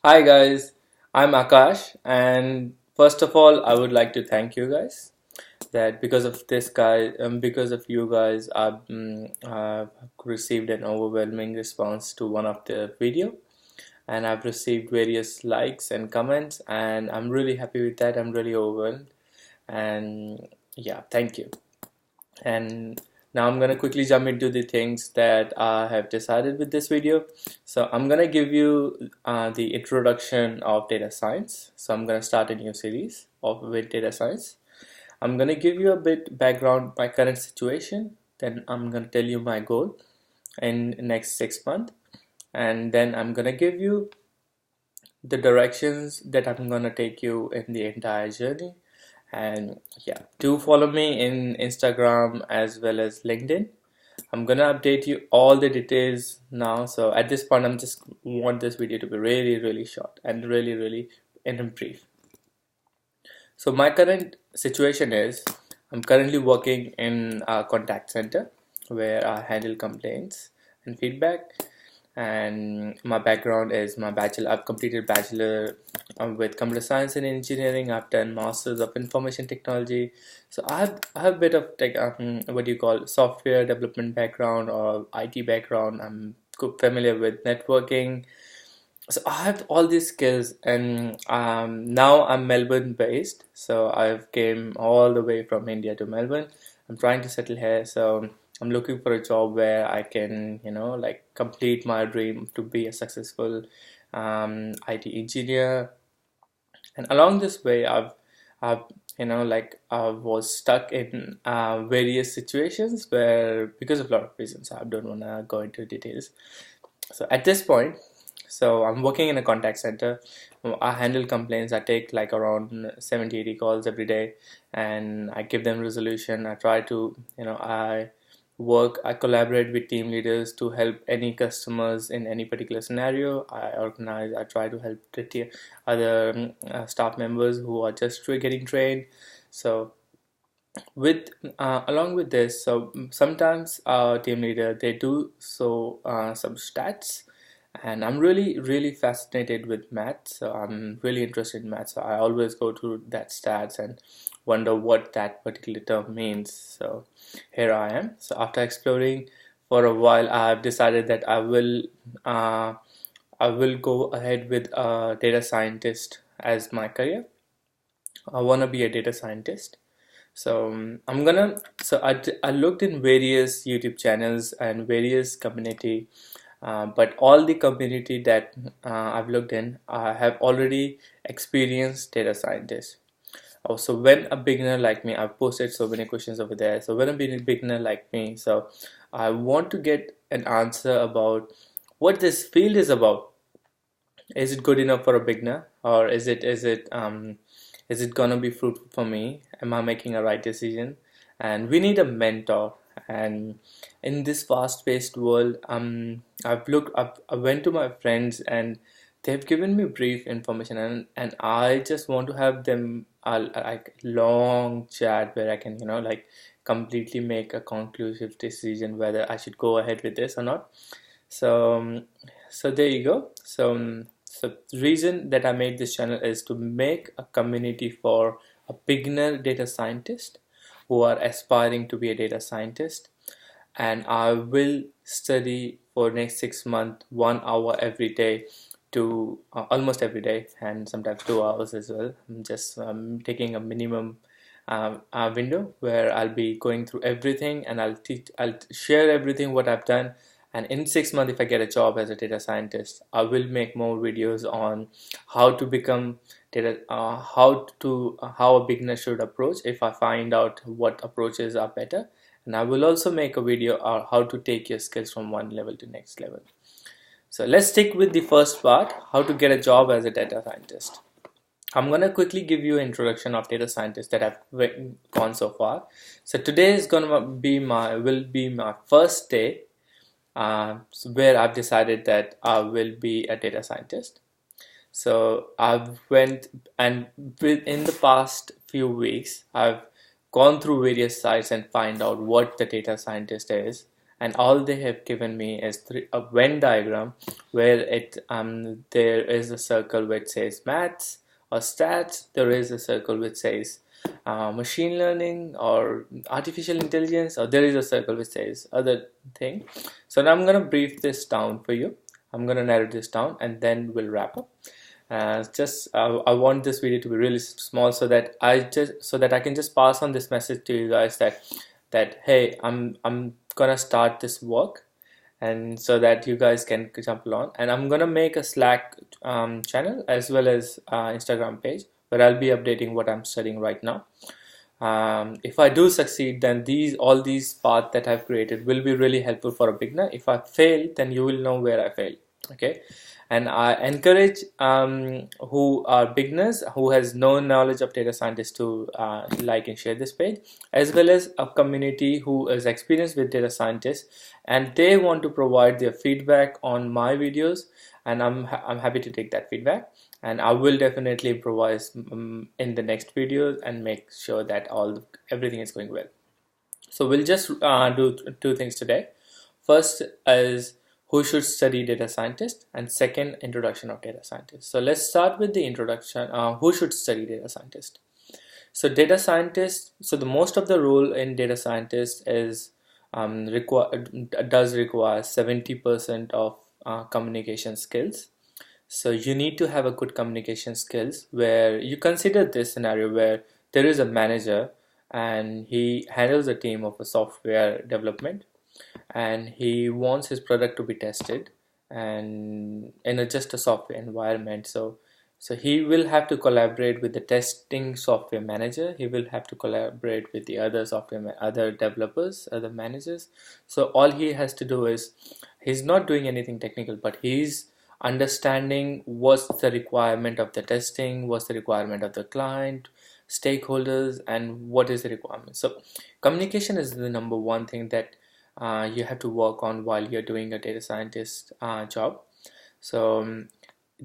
Hi guys, I'm Akash, and first of all, I would like to thank you guys that because of you guys, I've received an overwhelming response to one of the video, and I've received various likes and comments, and I'm really happy with that. I'm really overwhelmed, and yeah, thank you. And now I'm gonna quickly jump into the things that I have decided with this video. So I'm gonna give you the introduction of data science. So I'm gonna start a new series of with data science. I'm gonna give you a bit background my current situation. Then I'm gonna tell you my goal in next 6 months, and then I'm gonna give you the directions that I'm gonna take you in the entire journey. And yeah, do follow me in Instagram as well as LinkedIn. I'm gonna update you all the details now. So at this point, I'm just want this video to be really short and really in brief. So my current situation is I'm currently working in a contact center where I handle complaints and feedback. And my background is my bachelor. I've completed bachelor with computer science and engineering. I've done masters of information technology. So I have a bit of what do you call software development background or IT background. I'm familiar with networking, so I have all these skills, and now I'm Melbourne based. So I've came all the way from India to Melbourne. I'm trying to settle here, so I'm looking for a job where I can, like complete my dream to be a successful IT engineer. And along this way, I've I was stuck in various situations where, because of a lot of reasons, I don't want to go into details. So at this point, so I'm working in a contact center. I handle complaints. I take like around 70-80 calls every day, and I give them resolution. I try to, I collaborate with team leaders to help any customers in any particular scenario. I try to help the other staff members who are just getting trained. So with along with this, so sometimes our team leader, they do some stats, and I'm really fascinated with math. So I'm really interested in math, so I always go to that stats and wonder what that particular term means. So here I am. So after exploring for a while, I've decided that uh, I will go ahead with a data scientist as my career. I want to be a data scientist. So I looked in various YouTube channels and various community, but all the community that I've looked in have already experienced data scientists. Also, when a beginner like me, I've posted so many questions over there. So when a beginner like me, so I want to get an answer about what this field is about. Is it good enough for a beginner, or is it gonna be fruitful for me? Am I making a right decision? And we need a mentor. And in this fast-paced world, I went to my friends, and they've given me brief information, and I just want to have them like long chat where I can, like completely make a conclusive decision whether I should go ahead with this or not. So, so there you go. So the reason that I made this channel is to make a community for a beginner data scientist who are aspiring to be a data scientist. And I will study for next 6 months, 1 hour every day to almost every day, and sometimes 2 hours as well. I'm just taking a minimum window where I'll be going through everything, and I'll share everything what I've done. And in 6 months, if I get a job as a data scientist, I will make more videos on how to become data, how a beginner should approach if I find out what approaches are better. And I will also make a video on how to take your skills from one level to next level. So let's stick with the first part, how to get a job as a data scientist. I'm gonna quickly give you an introduction of data scientists that I've gone so far. So today is gonna be my first day where I've decided that I will be a data scientist. So I've went and in the past few weeks, I've gone through various sites and find out what the data scientist is. and all they have given me is a Venn diagram where there is a circle which says maths or stats, there is a circle which says machine learning or artificial intelligence, or there is a circle which says other thing. So now I'm gonna brief this down for you. I'm gonna narrow this down and then we'll wrap up. Just I want this video to be really small so that I can just pass on this message to you guys that hey, I'm gonna start this work, and so that you guys can jump along. And I'm gonna make a Slack channel as well as Instagram page where I'll be updating what I'm studying right now. If I do succeed, then all these paths that I've created will be really helpful for a beginner. If I fail, then you will know where I failed. Okay, and I encourage who are beginners who has no knowledge of data scientists to like and share this page, as well as a community who is experienced with data scientists and they want to provide their feedback on my videos, and I'm happy to take that feedback, and I will definitely improvise in the next videos and make sure that everything is going well. So we'll just do two things today. First is who should study data scientist, and second, introduction of data scientist. So let's start with the introduction. Who should study data scientist? So data scientist, so the most of the role in data scientist is does require 70% of communication skills. So you need to have a good communication skills, where you consider this scenario where there is a manager and he handles a team of a software development, and he wants his product to be tested and in just a software environment. So he will have to collaborate with the testing software manager. He will have to collaborate with the other developers, other managers. So all he has to do is, he's not doing anything technical, but he's understanding what's the requirement of the testing, what's the requirement of the client, stakeholders, and what is the requirement. So communication is the number one thing that you have to work on while you're doing a data scientist job. So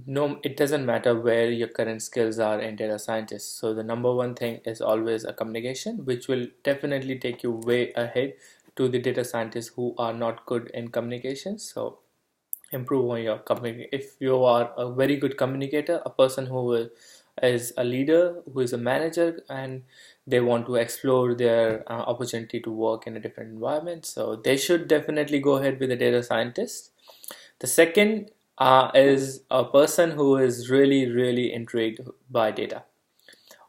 no, it doesn't matter where your current skills are in data scientist. So the number one thing is always a communication, which will definitely take you way ahead to the data scientists who are not good in communication. So improve on your communication. If you are a very good communicator, a person who is a leader, who is a manager, and they want to explore their opportunity to work in a different environment, so they should definitely go ahead with a data scientist. The second is a person who is really intrigued by data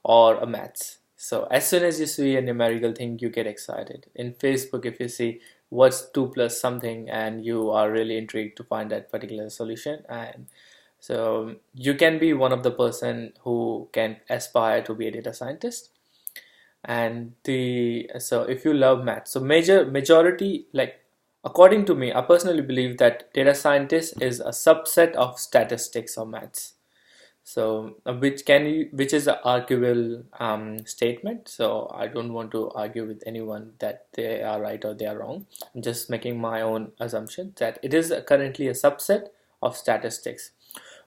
or a maths. So as soon as you see a numerical thing, you get excited. In Facebook, if you see what's 2 plus something, and you are really intrigued to find that particular solution, and so you can be one of the person who can aspire to be a data scientist. And so if you love math, so majority, like, according to me, I personally believe that data scientist is a subset of statistics or maths. So which is an arguable statement. So I don't want to argue with anyone that they are right or they are wrong. I'm just making my own assumption that it is currently a subset of statistics,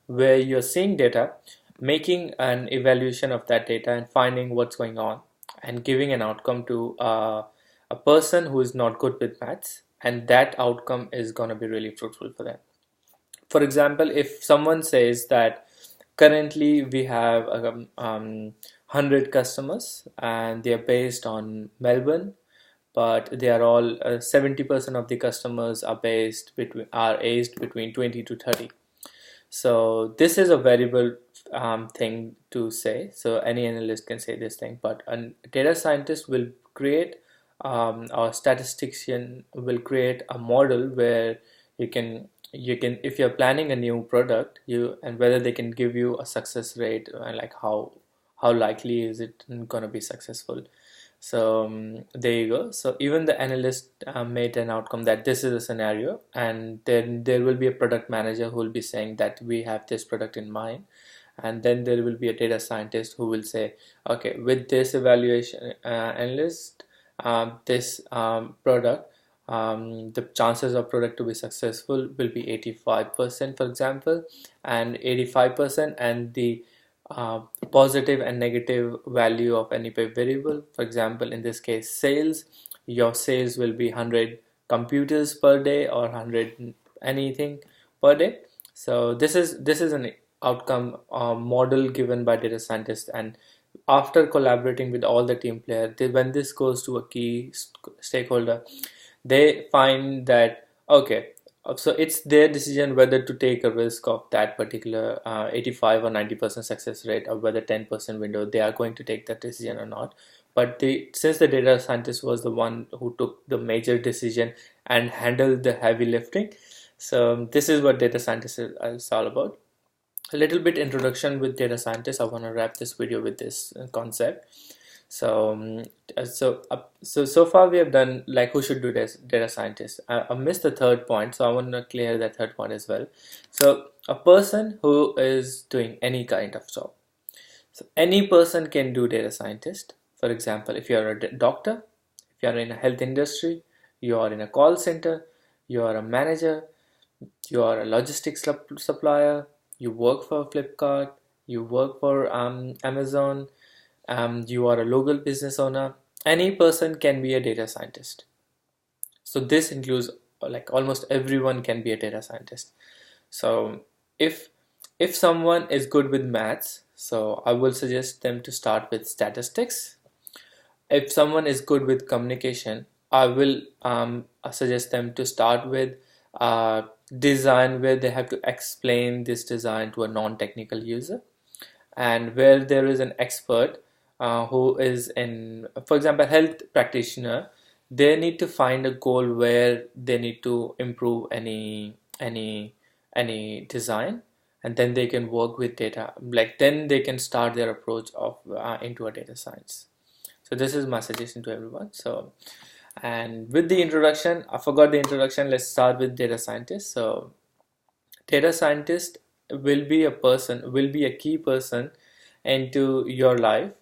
where you're seeing data, making an evaluation of that data and finding what's going on, and giving an outcome to a person who is not good with maths, and that outcome is going to be really fruitful for them. For example, if someone says that currently we have 100 customers and they are based on Melbourne, but they are all 70% of the customers are aged between 20 to 30. So this is a variable thing to say. So any analyst can say this thing, but a data scientist will create or statistician will create a model where you can if you're planning a new product, and whether they can give you a success rate, like how likely is it going to be successful. So there you go. So even the analyst made an outcome that this is a scenario, and then there will be a product manager who will be saying that we have this product in mind, and then there will be a data scientist who will say, okay, with this evaluation analyst, this product, the chances of product to be successful will be 85%, for example, and 85%, and the positive and negative value of any variable, for example, in this case sales, your sales will be 100 computers per day or 100 anything per day. So this is an outcome model given by data scientists, and after collaborating with all the team players, when this goes to a key stakeholder, they find that okay, so it's their decision whether to take a risk of that particular 85 or 90% success rate, or whether 10% window, they are going to take that decision or not. But since the data scientist was the one who took the major decision and handled the heavy lifting, so this is what data scientist is all about. A little bit introduction with data scientists. I want to wrap this video with this concept. So so far we have done like who should do this, data scientist. I missed the third point, so I want to clear that third point as well. So a person who is doing any kind of job, so any person can do data scientist. For example, if you are a doctor, if you are in a health industry, you are in a call center, you are a manager, you are a logistics supplier, you work for Flipkart, you work for Amazon, you are a local business owner, any person can be a data scientist. So this includes like almost everyone can be a data scientist. So if if someone is good with maths, so I will suggest them to start with statistics. If someone is good with communication, I will suggest them to start with design, where they have to explain this design to a non-technical user, and where there is an expert who is in, for example, health practitioner, they need to find a goal where they need to improve any design, and then they can work with data, like then they can start their approach of into a data science. So this is my suggestion to everyone. So, and with the introduction, I forgot the introduction, let's start with data scientist. So data scientist will be a key person into your life,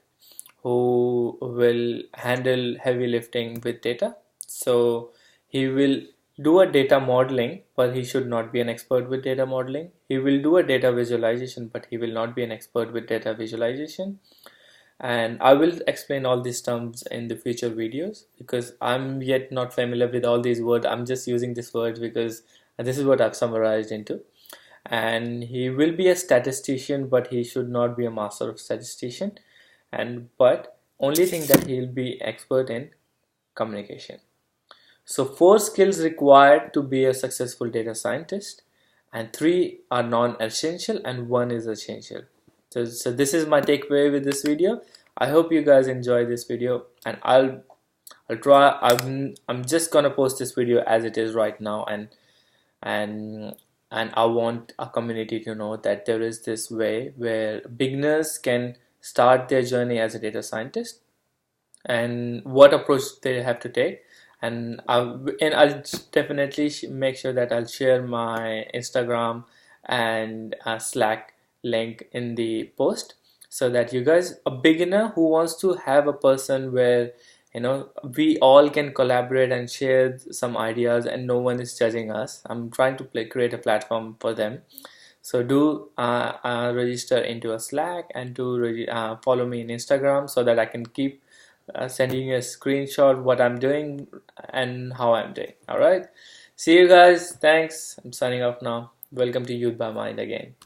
who will handle heavy lifting with data. So he will do a data modeling, but he should not be an expert with data modeling. He will do a data visualization, but he will not be an expert with data visualization. And I will explain all these terms in the future videos, because I'm yet not familiar with all these words. I'm just using these words because this is what I've summarized into. And he will be a statistician, but he should not be a master of statistician. And but only thing that he'll be expert in communication. So 4 skills required to be a successful data scientist, and 3 are non-essential and 1 is essential. So this is my takeaway with this video. I hope you guys enjoy this video, and I'll try. I'm just gonna post this video as it is right now, and I want a community to know that there is this way where beginners can start their journey as a data scientist, and what approach they have to take. And I'll definitely make sure that I'll share my Instagram and Slack link in the post, so that you guys, a beginner who wants to have a person where we all can collaborate and share some ideas and no one is judging us. I'm trying to create a platform for them. So do register into a Slack, and do follow me in Instagram, so that I can keep sending you a screenshot what I'm doing and how I'm doing. All right, see you guys. Thanks. I'm signing off now. Welcome to Youth by Mind again.